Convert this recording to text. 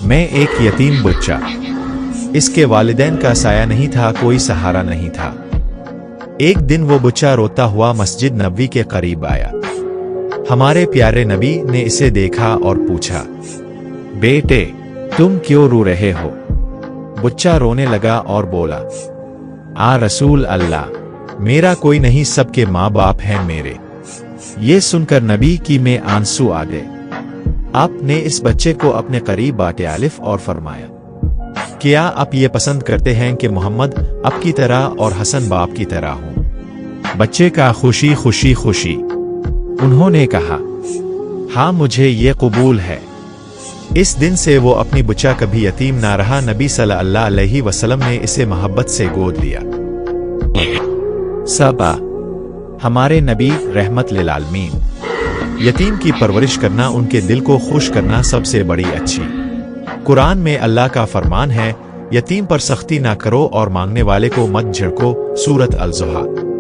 میں ایک یتیم بچہ، اس کے والدین کا سایہ نہیں تھا، کوئی سہارا نہیں تھا۔ ایک دن وہ بچہ روتا ہوا مسجد نبوی کے قریب آیا۔ ہمارے پیارے نبی نے اسے دیکھا اور پوچھا، بیٹے تم کیوں رو رہے ہو؟ بچہ رونے لگا اور بولا، رسول اللہ، میرا کوئی نہیں، سب کے ماں باپ ہیں میرے۔ یہ سن کر نبی کی میں آنسو آ گئے۔ آپ نے اس بچے کو اپنے قریب باٹے الف اور فرمایا، کیا آپ یہ پسند کرتے ہیں کہ محمد آپ کی طرح اور حسن باپ کی طرح ہوں؟ بچے کا خوشی خوشی خوشی۔ انہوں نے کہا، ہاں مجھے یہ قبول ہے۔ اس دن سے وہ اپنی بچہ کبھی یتیم نہ رہا۔ نبی صلی اللہ علیہ وسلم نے اسے محبت سے گود لیا۔ سبا، ہمارے نبی رحمت للعالمین۔ یتیم کی پرورش کرنا، ان کے دل کو خوش کرنا سب سے بڑی اچھی۔ قرآن میں اللہ کا فرمان ہے، یتیم پر سختی نہ کرو اور مانگنے والے کو مت جھڑکو۔ سورۃ الضحیٰ۔